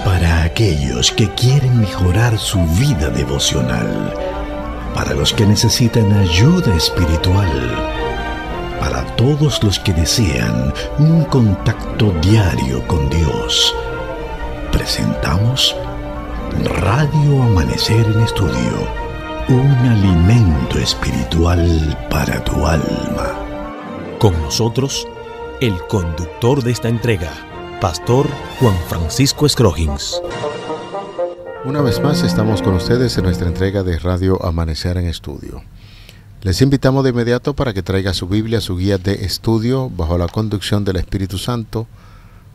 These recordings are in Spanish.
Para aquellos que quieren mejorar su vida devocional, para los que necesitan ayuda espiritual, para todos los que desean un contacto diario con Dios, presentamos Radio Amanecer en Estudio, un alimento espiritual para tu alma. Con nosotros, el conductor de esta entrega, Pastor Juan Francisco Scroggins. Una vez más estamos con ustedes en nuestra entrega de Radio Amanecer en Estudio. Les invitamos de inmediato para que traiga su Biblia, su guía de estudio, bajo la conducción del Espíritu Santo.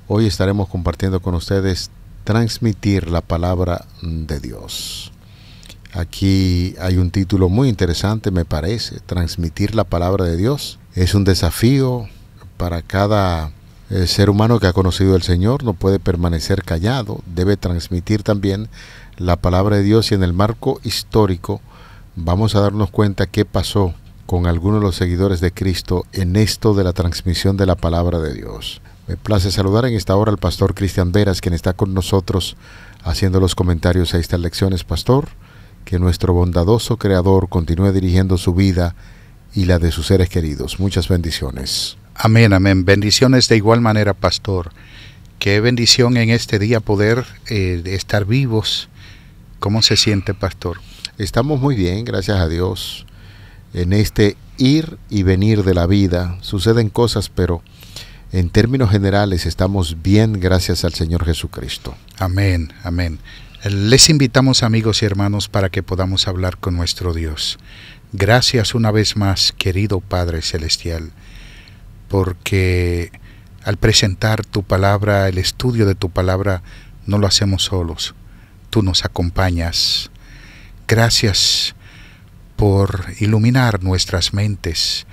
Hoy estaremos compartiendo con ustedes transmitir la palabra de Dios. Aquí hay un título muy interesante, me parece. Transmitir la palabra de Dios es un desafío para cada ser humano que ha conocido al Señor. No puede permanecer callado, debe transmitir también la palabra de Dios. Y en el marco histórico vamos a darnos cuenta qué pasó con algunos de los seguidores de Cristo en esto de la transmisión de la palabra de Dios. Me place saludar en esta hora al pastor Cristian Veras, quien está con nosotros haciendo los comentarios a estas lecciones. Pastor, que nuestro bondadoso Creador continúe dirigiendo su vida y la de sus seres queridos. Muchas bendiciones. Amén, amén. Bendiciones de igual manera, pastor. Qué bendición en este día poder estar vivos. ¿Cómo se siente, pastor? Estamos muy bien, gracias a Dios. En este ir y venir de la vida suceden cosas, pero en términos generales estamos bien, gracias al Señor Jesucristo. Amén, amén. Les invitamos, amigos y hermanos, para que podamos hablar con nuestro Dios. Gracias una vez más, querido Padre Celestial, porque al presentar tu palabra, el estudio de tu palabra, no lo hacemos solos. Tú nos acompañas. Gracias por iluminar nuestras mentes,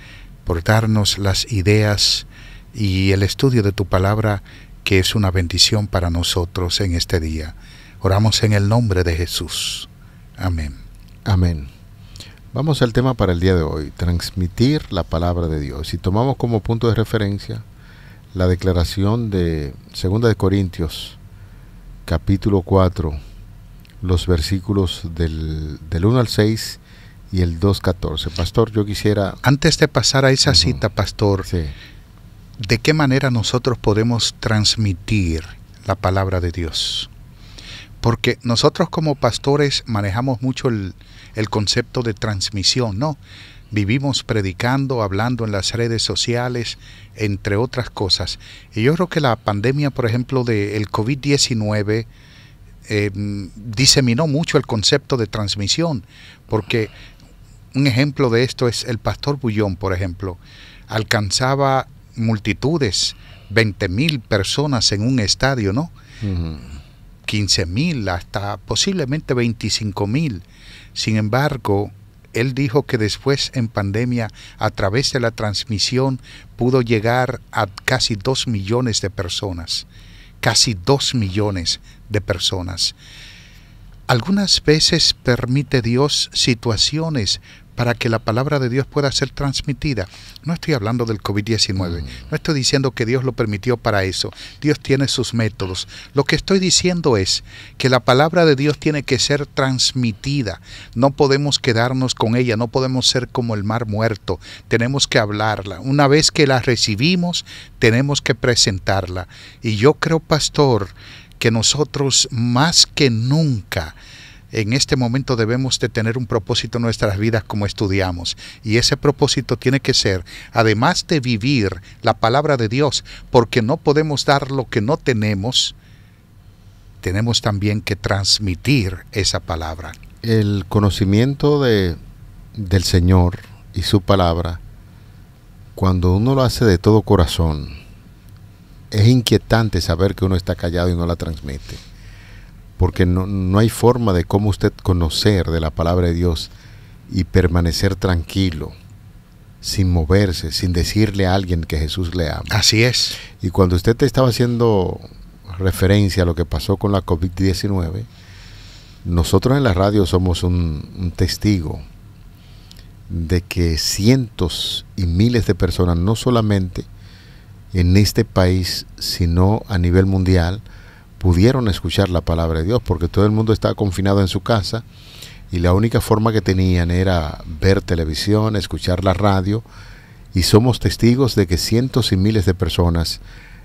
por darnos las ideas y el estudio de tu palabra, que es una bendición para nosotros en este día. Oramos en el nombre de Jesús. Amén. Amén. Vamos al tema para el día de hoy, transmitir la palabra de Dios. Y tomamos como punto de referencia la declaración de 2 de Corintios, capítulo 4, los versículos del 1 al 6 y el 2:14. Pastor, yo quisiera... Antes de pasar a esa cita, pastor, sí. ¿De qué manera nosotros podemos transmitir la palabra de Dios? Porque nosotros como pastores manejamos mucho el concepto de transmisión, ¿no? Vivimos predicando, hablando en las redes sociales, entre otras cosas. Y yo creo que la pandemia, por ejemplo, del COVID-19 diseminó mucho el concepto de transmisión, porque un ejemplo de esto es el pastor Bullón, por ejemplo. Alcanzaba multitudes, 20,000 personas en un estadio, ¿no? 15,000, hasta posiblemente 25,000. Sin embargo, él dijo que después en pandemia, a través de la transmisión, pudo llegar a casi 2 millones de personas. Casi 2 millones de personas. Algunas veces permite Dios situaciones para que la palabra de Dios pueda ser transmitida. No estoy hablando del COVID-19, no estoy diciendo que Dios lo permitió para eso. Dios tiene sus métodos. Lo que estoy diciendo es que la palabra de Dios tiene que ser transmitida. No podemos quedarnos con ella, no podemos ser como el mar muerto. Tenemos que hablarla. Una vez que la recibimos, tenemos que presentarla. Y yo creo, pastor, que nosotros más que nunca en este momento debemos de tener un propósito en nuestras vidas como estudiamos. Y ese propósito tiene que ser, además de vivir la palabra de Dios, porque no podemos dar lo que no tenemos, tenemos también que transmitir esa palabra. El conocimiento del Señor y su palabra, cuando uno lo hace de todo corazón, es inquietante saber que uno está callado y no la transmite. Porque no hay forma de cómo usted conocer de la palabra de Dios y permanecer tranquilo, sin moverse, sin decirle a alguien que Jesús le ama. Así es. Y cuando usted te estaba haciendo referencia a lo que pasó con la COVID-19, nosotros en la radio somos un testigo de que cientos y miles de personas, no solamente en este país, sino a nivel mundial, pudieron escuchar la palabra de Dios, porque todo el mundo estaba confinado en su casa y la única forma que tenían era ver televisión, escuchar la radio, y somos testigos de que cientos y miles de personas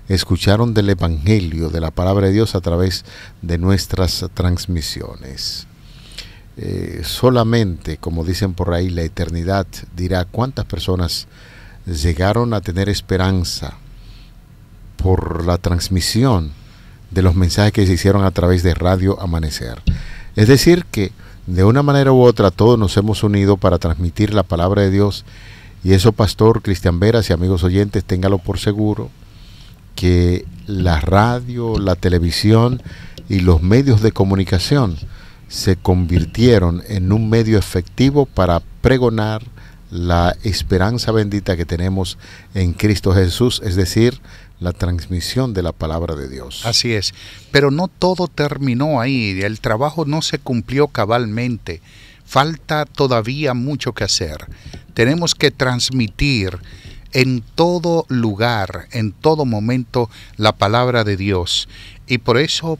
escucharon del Evangelio, de la palabra de Dios a través de nuestras transmisiones. Solamente, como dicen por ahí, la eternidad dirá cuántas personas llegaron a tener esperanza por la transmisión de los mensajes que se hicieron a través de Radio Amanecer. Es decir, que de una manera u otra todos nos hemos unido para transmitir la palabra de Dios, y eso, Pastor Cristian Veras y amigos oyentes, téngalo por seguro, que la radio, la televisión y los medios de comunicación se convirtieron en un medio efectivo para pregonar la esperanza bendita que tenemos en Cristo Jesús, es decir, la transmisión de la palabra de Dios. Así es, pero no todo terminó ahí, el trabajo no se cumplió cabalmente, falta todavía mucho que hacer. Tenemos que transmitir en todo lugar, en todo momento, la palabra de Dios. Y por eso,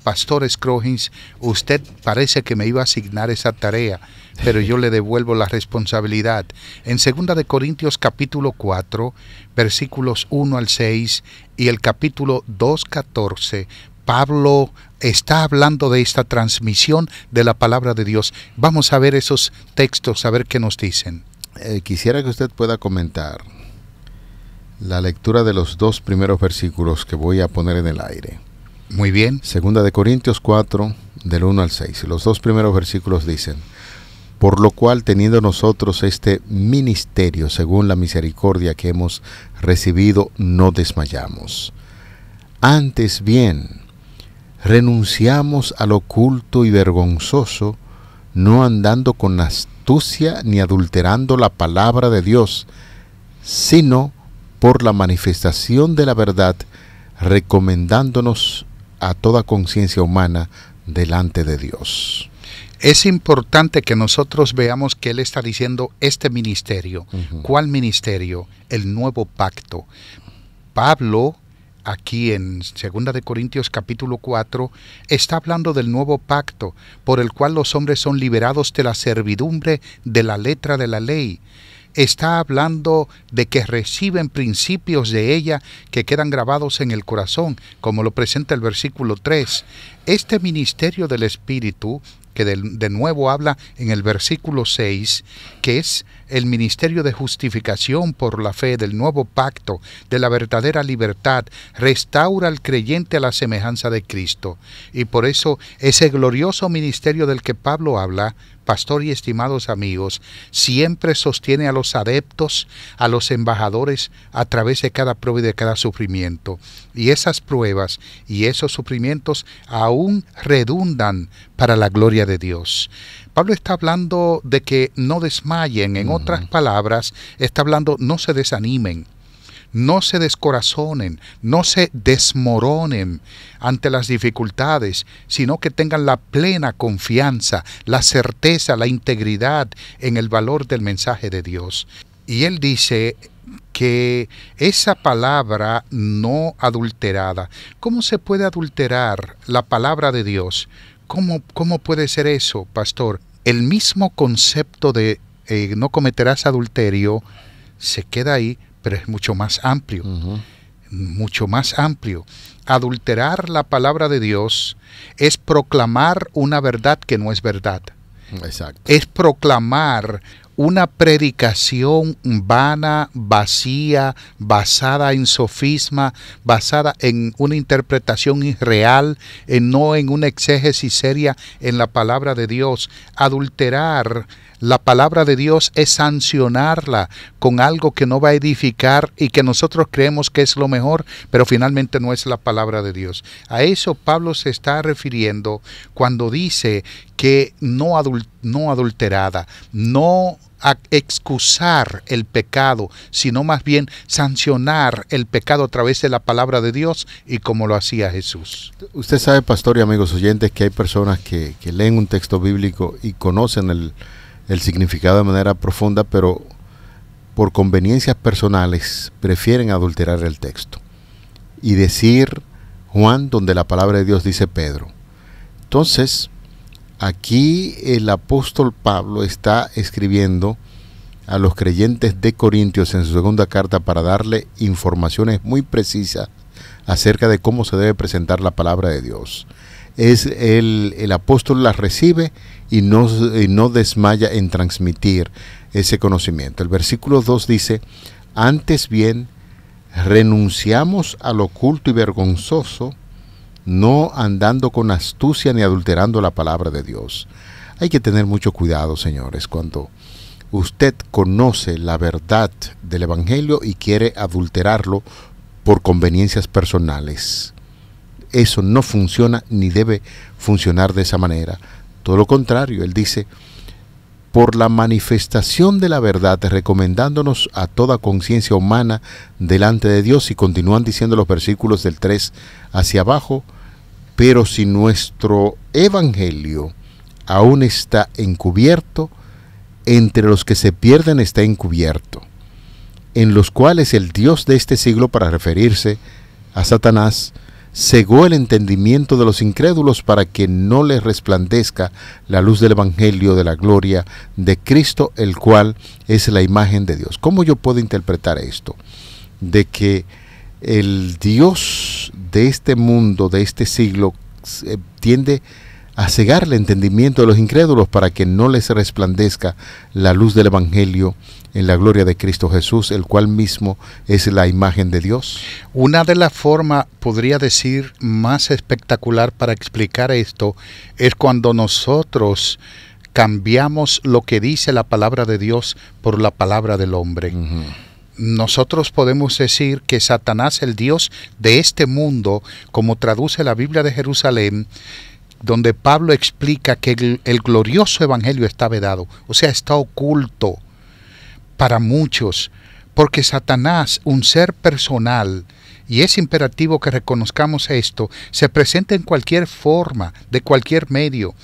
Pastor Scroggins, usted parece que me iba a asignar esa tarea, pero yo le devuelvo la responsabilidad. En 2 de Corintios capítulo 4, versículos 1 al 6 y el capítulo 2:14, Pablo está hablando de esta transmisión de la palabra de Dios. Vamos a ver esos textos, a ver qué nos dicen. Quisiera que usted pueda comentar la lectura de los 2 primeros versículos que voy a poner en el aire. Muy bien. 2 de Corintios 4, del 1 al 6. Los 2 primeros versículos dicen: por lo cual, teniendo nosotros este ministerio según la misericordia que hemos recibido, no desmayamos. Antes bien, renunciamos al oculto y vergonzoso, no andando con astucia ni adulterando la palabra de Dios, sino por la manifestación de la verdad, recomendándonos a toda conciencia humana delante de Dios. Es importante que nosotros veamos que él está diciendo este ministerio. Uh-huh. ¿Cuál ministerio? El nuevo pacto. Pablo, aquí en 2 de Corintios capítulo 4, está hablando del nuevo pacto, por el cual los hombres son liberados de la servidumbre de la letra de la ley. Está hablando de que reciben principios de ella que quedan grabados en el corazón, como lo presenta el versículo 3. Este ministerio del Espíritu, que de nuevo habla en el versículo 6, que es el ministerio de justificación por la fe, del nuevo pacto, de la verdadera libertad, restaura al creyente a la semejanza de Cristo. Y por eso ese glorioso ministerio del que Pablo habla, pastor y estimados amigos, siempre sostiene a los adeptos, a los embajadores, a través de cada prueba y de cada sufrimiento. Y esas pruebas y esos sufrimientos aún redundan para la gloria de Dios. Pablo está hablando de que no desmayen, en otras palabras, está hablando no se desanimen, no se descorazonen, no se desmoronen ante las dificultades, sino que tengan la plena confianza, la certeza, la integridad en el valor del mensaje de Dios. Y él dice que esa palabra no adulterada, ¿cómo se puede adulterar la palabra de Dios? ¿Cómo puede ser eso, pastor? El mismo concepto de no cometerás adulterio se queda ahí, pero es mucho más amplio, mucho más amplio. Adulterar la palabra de Dios es proclamar una verdad que no es verdad. Exacto. Es proclamar una predicación vana, vacía, basada en sofisma, basada en una interpretación irreal, no en una exégesis seria en la palabra de Dios. Adulterar la palabra de Dios es sancionarla con algo que no va a edificar y que nosotros creemos que es lo mejor, pero finalmente no es la palabra de Dios. A eso Pablo se está refiriendo cuando dice que no adulterada, no a excusar el pecado, sino más bien sancionar el pecado a través de la palabra de Dios y como lo hacía Jesús. Usted sabe, pastor y amigos oyentes, que hay personas que leen un texto bíblico y conocen el significado de manera profunda, pero por conveniencias personales prefieren adulterar el texto y decir Juan, donde la palabra de Dios dice Pedro. Entonces, aquí el apóstol Pablo está escribiendo a los creyentes de Corintios en su segunda carta para darle informaciones muy precisas acerca de cómo se debe presentar la palabra de Dios. El apóstol la recibe y no desmaya en transmitir ese conocimiento. El versículo 2 dice: antes bien, renunciamos al oculto y vergonzoso, no andando con astucia ni adulterando la palabra de Dios. Hay que tener mucho cuidado, señores, cuando usted conoce la verdad del Evangelio y quiere adulterarlo por conveniencias personales. Eso no funciona ni debe funcionar de esa manera. Todo lo contrario, él dice: por la manifestación de la verdad, recomendándonos a toda conciencia humana delante de Dios. Y continúan diciendo los versículos del 3 hacia abajo: pero si nuestro evangelio aún está encubierto, entre los que se pierden está encubierto, en los cuales el Dios de este siglo, para referirse a Satanás, cegó el entendimiento de los incrédulos para que no les resplandezca la luz del evangelio de la gloria de Cristo, el cual es la imagen de Dios. ¿Cómo yo puedo interpretar esto? De que el Dios de este mundo, de este siglo, tiende a cegar el entendimiento de los incrédulos para que no les resplandezca la luz del evangelio en la gloria de Cristo Jesús, el cual mismo es la imagen de Dios. Una de las formas, podría decir, más espectacular para explicar esto es cuando nosotros cambiamos lo que dice la palabra de Dios por la palabra del hombre. Uh-huh. Nosotros podemos decir que Satanás, el Dios de este mundo, como traduce la Biblia de Jerusalén, donde Pablo explica que el glorioso evangelio está vedado, o sea, está oculto para muchos, porque Satanás, un ser personal, y es imperativo que reconozcamos esto, se presenta en cualquier forma, de cualquier medio.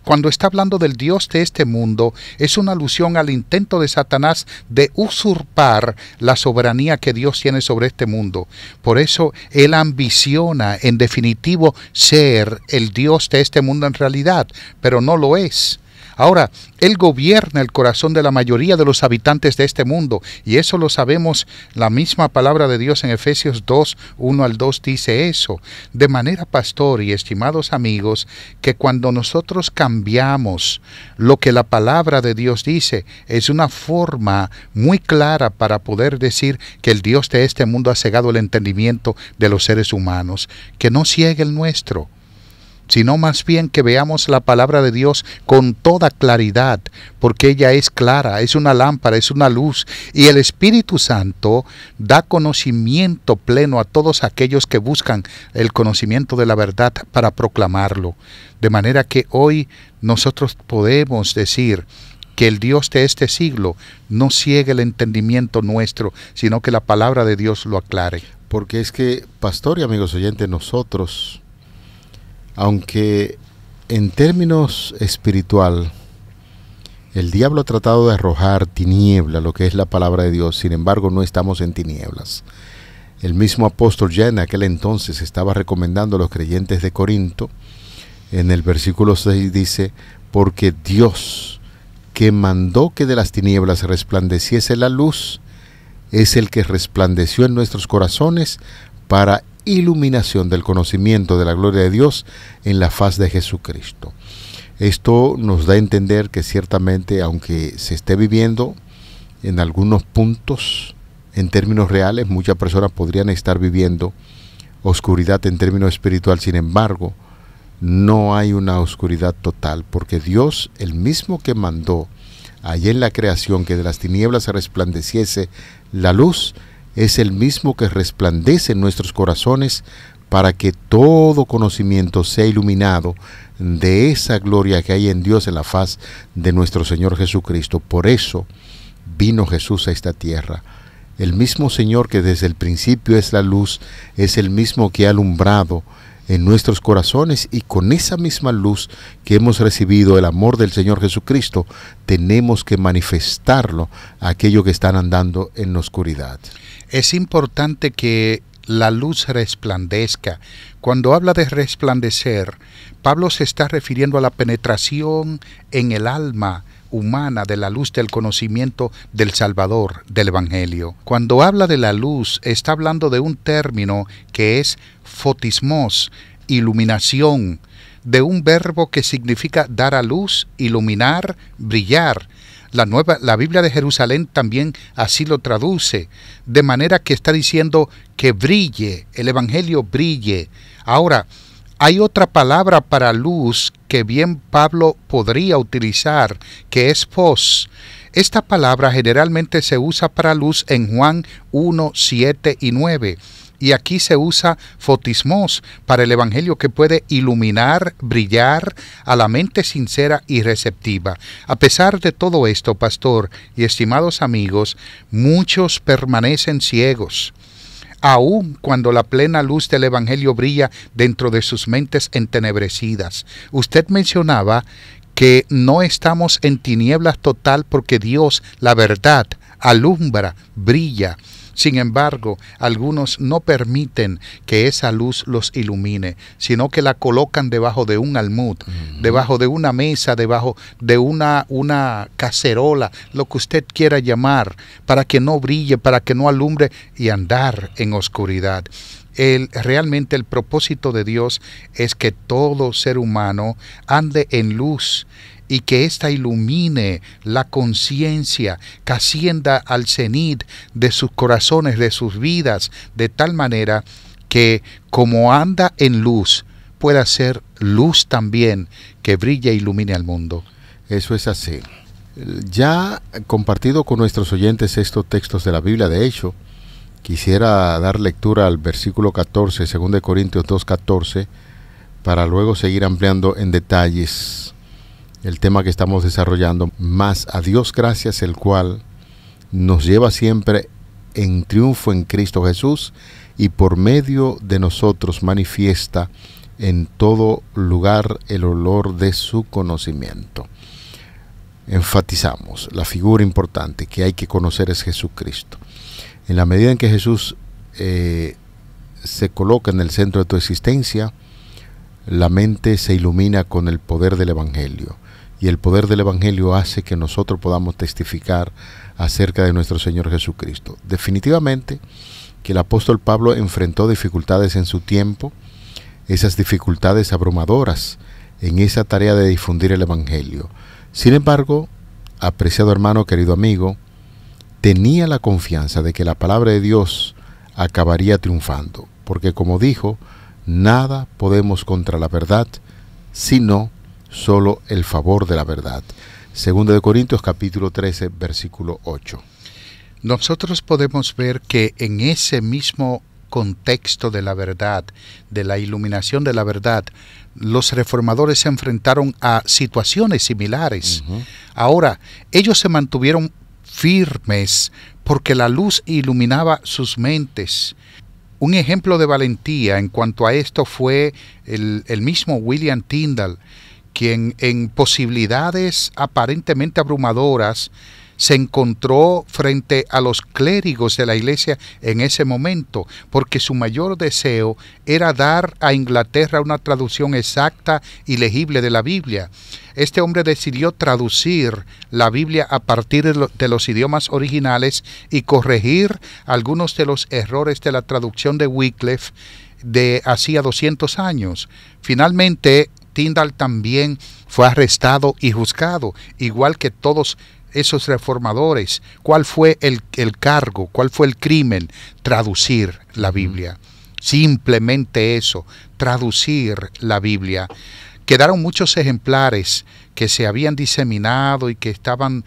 Cuando está hablando del Dios de este mundo, es una alusión al intento de Satanás de usurpar la soberanía que Dios tiene sobre este mundo. Por eso él ambiciona, en definitivo, ser el Dios de este mundo en realidad, pero no lo es. Ahora, él gobierna el corazón de la mayoría de los habitantes de este mundo, y eso lo sabemos. La misma palabra de Dios en Efesios 2, 1 al 2 dice eso. De manera, pastor y estimados amigos, que cuando nosotros cambiamos lo que la palabra de Dios dice, es una forma muy clara para poder decir que el Dios de este mundo ha cegado el entendimiento de los seres humanos, que no ciegue el nuestro, sino más bien que veamos la palabra de Dios con toda claridad, porque ella es clara, es una lámpara, es una luz, y el Espíritu Santo da conocimiento pleno a todos aquellos que buscan el conocimiento de la verdad para proclamarlo. De manera que hoy nosotros podemos decir que el Dios de este siglo no ciegue el entendimiento nuestro, sino que la palabra de Dios lo aclare. Porque es que, pastor y amigos oyentes, nosotros, aunque en términos espiritual el diablo ha tratado de arrojar tiniebla, lo que es la palabra de Dios, sin embargo no estamos en tinieblas. El mismo apóstol ya en aquel entonces estaba recomendando a los creyentes de Corinto. En el versículo 6 dice: porque Dios, que mandó que de las tinieblas resplandeciese la luz, es el que resplandeció en nuestros corazones para iluminación del conocimiento de la gloria de Dios en la faz de Jesucristo. Esto nos da a entender que ciertamente, aunque se esté viviendo en algunos puntos, en términos reales, muchas personas podrían estar viviendo oscuridad en términos espiritual. Sin embargo, no hay una oscuridad total, porque Dios, el mismo que mandó allá en la creación que de las tinieblas se resplandeciese la luz, es el mismo que resplandece en nuestros corazones para que todo conocimiento sea iluminado de esa gloria que hay en Dios en la faz de nuestro Señor Jesucristo. Por eso vino Jesús a esta tierra. El mismo Señor que desde el principio es la luz, es el mismo que ha alumbrado en nuestros corazones, y con esa misma luz que hemos recibido, el amor del Señor Jesucristo, tenemos que manifestarlo a aquellos que están andando en la oscuridad. Es importante que la luz resplandezca. Cuando habla de resplandecer, Pablo se está refiriendo a la penetración en el alma humana de la luz del conocimiento del Salvador, del Evangelio. Cuando habla de la luz, está hablando de un término que es fotismos, iluminación, de un verbo que significa dar a luz, iluminar, brillar. La Biblia de Jerusalén también así lo traduce, de manera que está diciendo que brille, el Evangelio brille. Ahora, hay otra palabra para luz que bien Pablo podría utilizar, que es fos. Esta palabra generalmente se usa para luz en Juan 1, 7 y 9. Y aquí se usa fotismos para el Evangelio, que puede iluminar, brillar a la mente sincera y receptiva. A pesar de todo esto, pastor y estimados amigos, muchos permanecen ciegos, aun cuando la plena luz del Evangelio brilla dentro de sus mentes entenebrecidas. Usted mencionaba que no estamos en tinieblas total porque Dios, la verdad, alumbra, brilla. Sin embargo, algunos no permiten que esa luz los ilumine, sino que la colocan debajo de un almud, debajo de una mesa, debajo de una cacerola, lo que usted quiera llamar, para que no brille, para que no alumbre y andar en oscuridad. Realmente el propósito de Dios es que todo ser humano ande en luz, y que ésta ilumine la conciencia, que ascienda al cenit de sus corazones, de sus vidas, de tal manera que como anda en luz, pueda ser luz también, que brille e ilumine al mundo. Eso es así. Ya compartido con nuestros oyentes estos textos de la Biblia, de hecho, quisiera dar lectura al versículo 14, 2 Corintios 2:14, para luego seguir ampliando en detalles el tema que estamos desarrollando. Mas a Dios gracias, el cual nos lleva siempre en triunfo en Cristo Jesús, y por medio de nosotros manifiesta en todo lugar el olor de su conocimiento. Enfatizamos la figura importante que hay que conocer es Jesucristo. En la medida en que Jesús se coloca en el centro de tu existencia, la mente se ilumina con el poder del Evangelio. Y el poder del Evangelio hace que nosotros podamos testificar acerca de nuestro Señor Jesucristo. Definitivamente que el apóstol Pablo enfrentó dificultades en su tiempo, esas dificultades abrumadoras en esa tarea de difundir el Evangelio. Sin embargo, apreciado hermano, querido amigo, tenía la confianza de que la palabra de Dios acabaría triunfando, porque como dijo, nada podemos contra la verdad, sino solo el favor de la verdad. 2 Corintios capítulo 13, versículo 8. Nosotros podemos ver que en ese mismo contexto de la verdad, de la iluminación de la verdad, los reformadores se enfrentaron a situaciones similares. Ahora, ellos se mantuvieron firmes porque la luz iluminaba sus mentes. Un ejemplo de valentía en cuanto a esto fue el mismo William Tyndale, quien en posibilidades aparentemente abrumadoras se encontró frente a los clérigos de la iglesia en ese momento, porque su mayor deseo era dar a Inglaterra una traducción exacta y legible de la Biblia. Este hombre decidió traducir la Biblia a partir de los idiomas originales y corregir algunos de los errores de la traducción de Wycliffe de hacía 200 años. Finalmente, Tyndale también fue arrestado y juzgado, igual que todos esos reformadores. ¿Cuál fue el cargo? ¿Cuál fue el crimen? Traducir la Biblia. Simplemente eso, traducir la Biblia. Quedaron muchos ejemplares que se habían diseminado y que estaban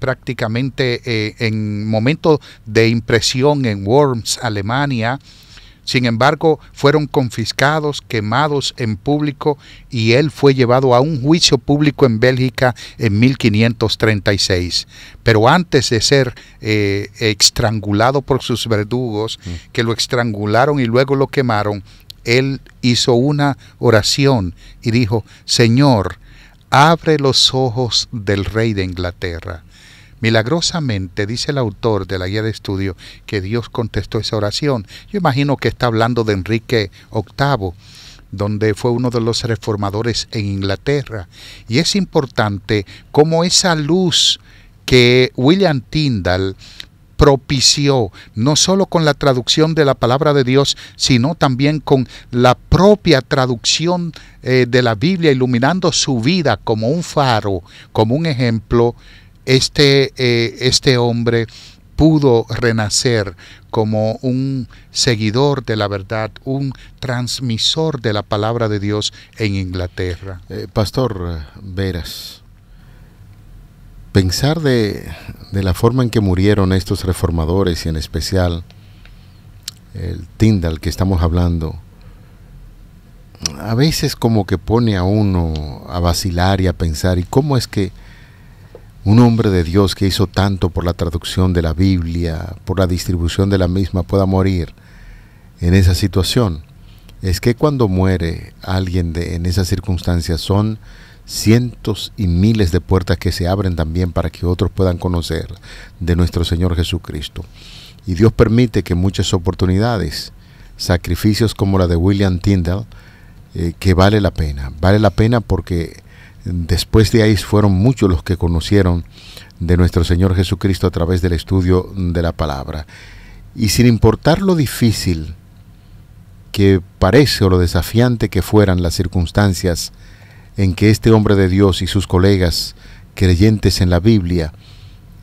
prácticamente en momento de impresión en Worms, Alemania. Sin embargo, fueron confiscados, quemados en público, y él fue llevado a un juicio público en Bélgica en 1536. Pero antes de ser estrangulado por sus verdugos, que lo estrangularon y luego lo quemaron, él hizo una oración y dijo: Señor, abre los ojos del rey de Inglaterra. Milagrosamente, dice el autor de la guía de estudio, que Dios contestó esa oración. Yo imagino que está hablando de Enrique VIII, donde fue uno de los reformadores en Inglaterra. Y es importante cómo esa luz que William Tyndale propició, no solo con la traducción de la palabra de Dios, sino también con la propia traducción de la Biblia, iluminando su vida como un faro, como un ejemplo. Este hombre pudo renacer como un seguidor de la verdad, un transmisor de la palabra de Dios en Inglaterra. Pastor Veras, pensar de la forma en que murieron estos reformadores, y en especial el Tyndale que estamos hablando, a veces como que pone a uno a vacilar y a pensar, ¿y cómo es que un hombre de Dios que hizo tanto por la traducción de la Biblia, por la distribución de la misma, pueda morir en esa situación? Es que cuando muere alguien en esas circunstancias son cientos y miles de puertas que se abren también para que otros puedan conocer de nuestro Señor Jesucristo. Y Dios permite que muchas oportunidades, sacrificios como la de William Tyndale, que vale la pena porque después de ahí fueron muchos los que conocieron de nuestro Señor Jesucristo a través del estudio de la palabra. Y sin importar lo difícil que parece o lo desafiante que fueran las circunstancias en que este hombre de Dios y sus colegas creyentes en la Biblia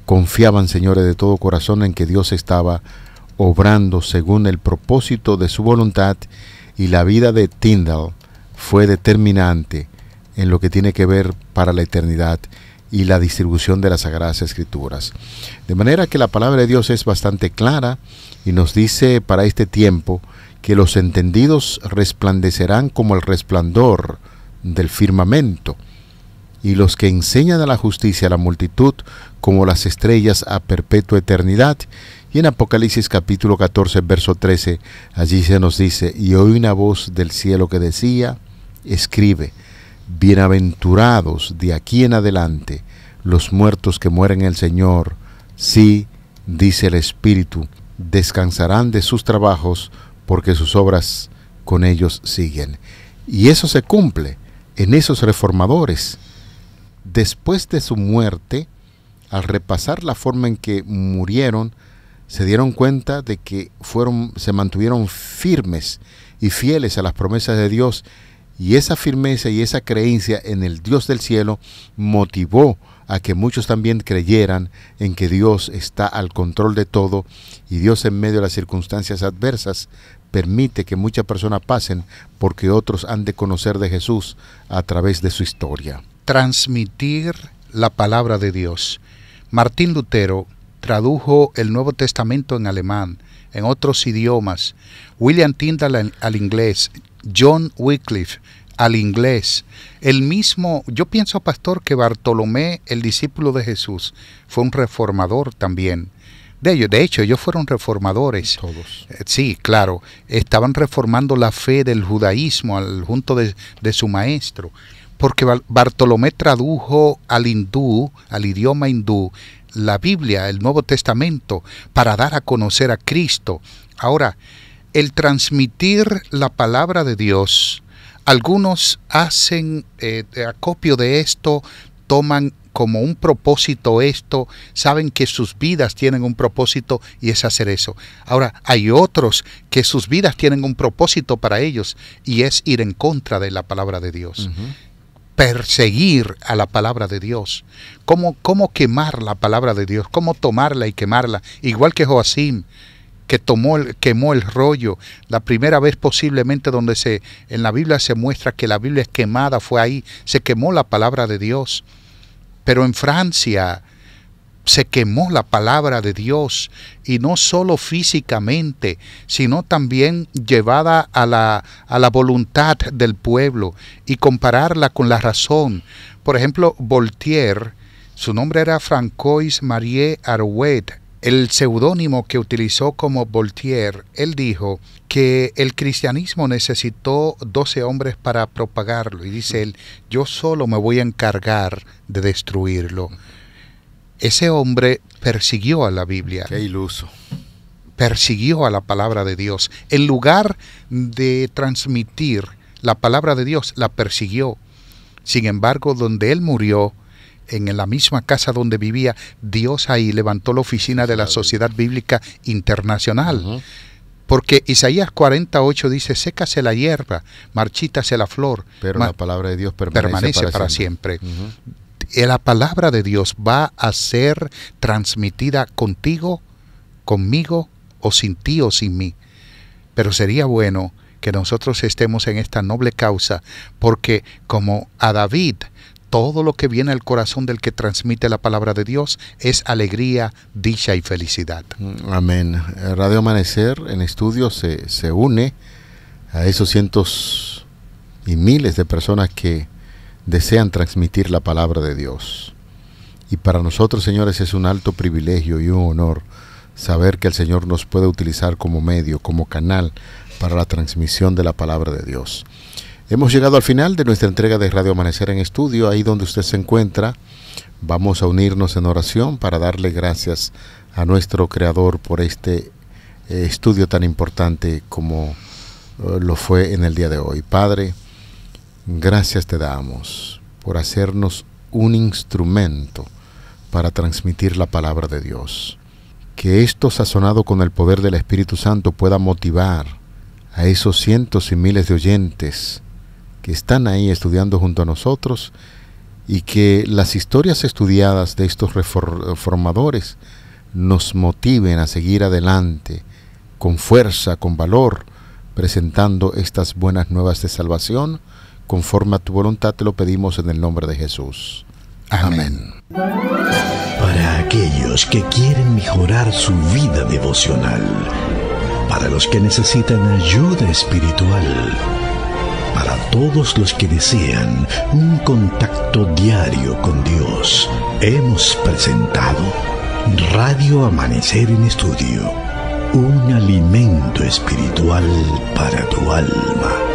confiaban, señores, de todo corazón en que Dios estaba obrando según el propósito de su voluntad, y la vida de Tyndale fue determinante en lo que tiene que ver para la eternidad y la distribución de las Sagradas Escrituras. De manera que la palabra de Dios es bastante clara y nos dice para este tiempo que los entendidos resplandecerán como el resplandor del firmamento, y los que enseñan a la justicia a la multitud como las estrellas a perpetua eternidad. Y en Apocalipsis capítulo 14, verso 13, allí se nos dice: y oí una voz del cielo que decía, escribe, bienaventurados de aquí en adelante los muertos que mueren en el Señor, sí, dice el Espíritu, descansarán de sus trabajos, porque sus obras con ellos siguen. Y eso se cumple en esos reformadores. Después de su muerte, al repasar la forma en que murieron, se dieron cuenta de que se mantuvieron firmes y fieles a las promesas de Dios, y esa firmeza y esa creencia en el Dios del cielo motivó a que muchos también creyeran en que Dios está al control de todo, y Dios en medio de las circunstancias adversas permite que muchas personas pasen porque otros han de conocer de Jesús a través de su historia. Transmitir la palabra de Dios. Martín Lutero tradujo el Nuevo Testamento en alemán, en otros idiomas. William Tyndale al inglés, John Wycliffe al inglés. El mismo, yo pienso, pastor, que Bartolomé, el discípulo de Jesús, fue un reformador también. De hecho, ellos fueron reformadores. Todos. Sí, claro. Estaban reformando la fe del judaísmo junto de su maestro. Porque Bartolomé tradujo al idioma hindú, la Biblia, el Nuevo Testamento, para dar a conocer a Cristo. Ahora, el transmitir la palabra de Dios, algunos hacen acopio de esto, toman como un propósito esto, saben que sus vidas tienen un propósito y es hacer eso. Ahora, hay otros que sus vidas tienen un propósito para ellos y es ir en contra de la palabra de Dios. Perseguir a la palabra de Dios. ¿Cómo quemar la palabra de Dios? ¿Cómo tomarla y quemarla? Igual que Joacim, que quemó el rollo. La primera vez posiblemente donde en la Biblia se muestra que la Biblia es quemada fue ahí. Se quemó la palabra de Dios. Pero en Francia se quemó la palabra de Dios, y no solo físicamente, sino también llevada a la voluntad del pueblo y compararla con la razón. Por ejemplo, Voltaire, su nombre era Francois-Marie Arouet, el seudónimo que utilizó como Voltaire. Él dijo que el cristianismo necesitó 12 hombres para propagarlo, y dice él, yo solo me voy a encargar de destruirlo. Ese hombre persiguió a la Biblia. Qué iluso. Persiguió a la palabra de Dios. En lugar de transmitir la palabra de Dios, la persiguió. Sin embargo, donde él murió, en la misma casa donde vivía, Dios ahí levantó la oficina de la Sociedad Bíblica Internacional. Porque Isaías 48 dice, sécase la hierba, marchítase la flor. Pero la palabra de Dios permanece para siempre. La palabra de Dios va a ser transmitida contigo, conmigo, o sin ti o sin mí. Pero sería bueno que nosotros estemos en esta noble causa, porque como a David, todo lo que viene al corazón del que transmite la palabra de Dios es alegría, dicha y felicidad. Amén. Radio Amanecer en estudio se une a esos cientos y miles de personas que desean transmitir la palabra de Dios. Y para nosotros, señores, es un alto privilegio y un honor saber que el Señor nos puede utilizar como medio, como canal para la transmisión de la palabra de Dios. Hemos llegado al final de nuestra entrega de Radio Amanecer en estudio. Ahí donde usted se encuentra, vamos a unirnos en oración para darle gracias a nuestro Creador por este estudio tan importante como lo fue en el día de hoy. Padre, gracias te damos por hacernos un instrumento para transmitir la palabra de Dios. Que esto, sazonado con el poder del Espíritu Santo, pueda motivar a esos cientos y miles de oyentes que están ahí estudiando junto a nosotros, y que las historias estudiadas de estos reformadores nos motiven a seguir adelante con fuerza, con valor, presentando estas buenas nuevas de salvación. Conforme a tu voluntad te lo pedimos en el nombre de Jesús. Amén. Para aquellos que quieren mejorar su vida devocional, para los que necesitan ayuda espiritual, para todos los que desean un contacto diario con Dios, hemos presentado Radio Amanecer en Estudio, un alimento espiritual para tu alma.